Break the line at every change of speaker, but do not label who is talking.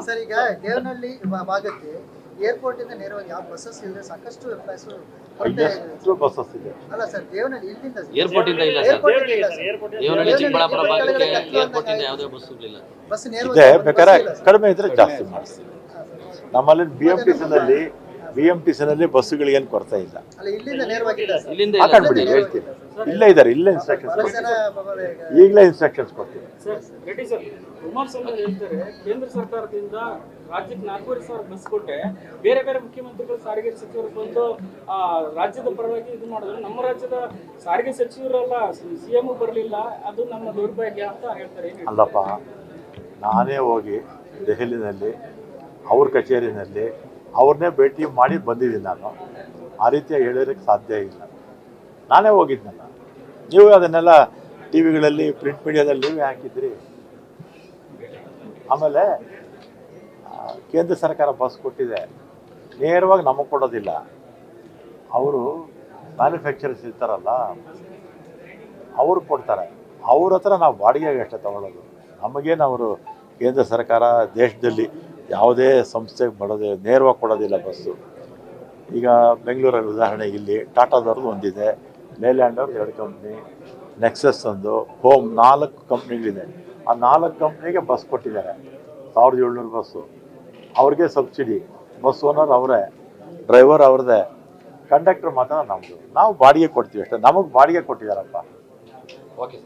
Sir ಈಗ ದೇವನಹಳ್ಳಿ ಭಾಗಕ್ಕೆ airport ಇಂದ ನೇರವಾಗಿ ಯಾವ ಬಸ್ಸಸ್ ಇಲ್ಲದೆ ಸಾಕಷ್ಟು ಎಂಪ್ಲಾಯ್ಸ್
ಬಸ್ಸಸ್ ಇದೆ.
ಅಲ್ಲ ಸರ್, ದೇವನಹಳ್ಳಿ ಇಲ್ಲಿಂದ
ಏರ್ಪೋರ್ಟ್ ಇಂದ ಇಲ್ಲ ಸರ್. ದೇವನಹಳ್ಳಿ ಚಿಕ್ಕಬಳ್ಳಾಪುರ ಭಾಗಕ್ಕೆ ಏರ್ಪೋರ್ಟ್ ಇಂದ ಯಾವುದೇ ಬಸ್ ಇಲ್ಲ.
ಬಸ್
ಇದೆ, ಬೇಕಾದ್ರೆ ಕಡಿಮೆ ಇದ್ರೆ ಜಾಸ್ತಿ ಮಾಡಿಸ್ತೀವಿ. ನಮ್ಮಲ್ಲಿ BMTC ಬಸ್ಸುಗಳಿಗೆ ಏನು ಕೊರತೆ ಇಲ್ಲ.
ಅಲ್ಲ, ಇಲ್ಲಿಂದ ನೇರವಾಗಿ ಇಲ್ಲ ಸರ್.
ಇಲ್ಲಿಂದ
ಹಾಕೊಂಡ್ಬಿಡಿ, ಹೇಳ್ತೀನಿ. ಇಲ್ಲೇ ಇದ್ದಾರೆ, ಇಲ್ಲೇ ಇನ್ಸ್ಟ್ರಕ್ಷನ್ಸ್ ಈಗಲೇ ಇನ್ಸ್ಟ್ರಕ್ಷನ್ಸ್ ಕೊಡ್ತೀವಿ.
ರೆಡ್ಡಿ ಸರ್, ಕುಮಾರಸ್ವಾಮಿ ಹೇಳ್ತಾರೆ ಕೇಂದ್ರ ಸರ್ಕಾರದಿಂದ ರಾಜ್ಯಕ್ಕೆ 4,500 ಬಸ್ ಕೊಟ್ಟೆ, ಬೇರೆ ಬೇರೆ ಮುಖ್ಯಮಂತ್ರಿಗಳು ಸಾರಿಗೆ ಸಚಿವರು ಬಂದು ರಾಜ್ಯದ ಪರವಾಗಿ ಇದು ಮಾಡಿದ್ರು, ನಮ್ಮ ರಾಜ್ಯದ ಸಾರಿಗೆ ಸಚಿವರೆಲ್ಲ CM ಬರಲಿಲ್ಲ, ಅದು ನಮ್ಮ ದೌರ್ಭಾಗ್ಯ ಅಂತ ಹೇಳ್ತಾರೆ.
ಅಲ್ಲಪ್ಪ, ನಾನೇ ಹೋಗಿ ದೆಹಲಿನಲ್ಲಿ ಅವ್ರ ಕಚೇರಿನಲ್ಲಿ ಅವ್ರನ್ನೇ ಭೇಟಿ ಮಾಡಿ ಬಂದಿದ್ದೀನಿ. ನಾನು ಆ ರೀತಿಯಾಗಿ ಹೇಳೋದಕ್ಕೆ ಸಾಧ್ಯ ಇಲ್ಲ. ನಾನೇ ಹೋಗಿದ್ನಲ್ಲ, ನೀವು ಅದನ್ನೆಲ್ಲ ಟಿ ವಿಗಳಲ್ಲಿ ಪ್ರಿಂಟ್ ಮೀಡಿಯಾದಲ್ಲಿ ನೀವೇ ಹಾಕಿದ್ರಿ. ಆಮೇಲೆ ಕೇಂದ್ರ ಸರ್ಕಾರ ಬಸ್ ಕೊಟ್ಟಿದೆ, ನೇರವಾಗಿ ನಮಗೆ ಕೊಡೋದಿಲ್ಲ. ಅವರು ಮ್ಯಾನುಫ್ಯಾಕ್ಚರರ್ಸ್ ಇರ್ತಾರಲ್ಲ, ಅವರು ಕೊಡ್ತಾರೆ. ಅವ್ರ ಹತ್ರ ನಾವು ಬಾಡಿಗೆಗೆ ಅಷ್ಟೇ ತಗೊಳ್ಳೋದು. ನಮಗೇನು ಅವರು ಕೇಂದ್ರ ಸರ್ಕಾರ ದೇಶದಲ್ಲಿ ಯಾವುದೇ ಸಂಸ್ಥೆಗೆ ಬರೋದೇ ನೇರವಾಗಿ ಕೊಡೋದಿಲ್ಲ ಬಸ್ಸು. ಈಗ ಬೆಂಗಳೂರಲ್ಲಿ ಉದಾಹರಣೆ, ಇಲ್ಲಿ ಟಾಟಾದವ್ರದ್ದು ಒಂದಿದೆ, ಲೇಲ್ಯಾಂಡ್ ಅವ್ರದ್ದು 2 ಕಂಪ್ನಿ, ನೆಕ್ಸಸ್ ಒಂದು, ಹೋಮ್ 4 ಕಂಪ್ನಿಗಳಿದೆ. ಆ 4 ಕಂಪ್ನಿಗೆ ಬಸ್ ಕೊಟ್ಟಿದ್ದಾರೆ, 1,700 ಬಸ್ಸು. ಅವ್ರಿಗೆ ಸಬ್ಸಿಡಿ, ಬಸ್ ಓನರ್ ಅವರೇ, ಡ್ರೈವರ್ ಅವ್ರದ್ದೇ, ಕಂಡಕ್ಟರ್ ಮಾತ್ರ ನಮ್ಮದು. ನಾವು ಬಾಡಿಗೆ ಕೊಡ್ತೀವಿ ಅಷ್ಟೇ. ನಮಗೆ ಬಾಡಿಗೆ ಕೊಟ್ಟಿದ್ದಾರಪ್ಪ.
ಓಕೆ.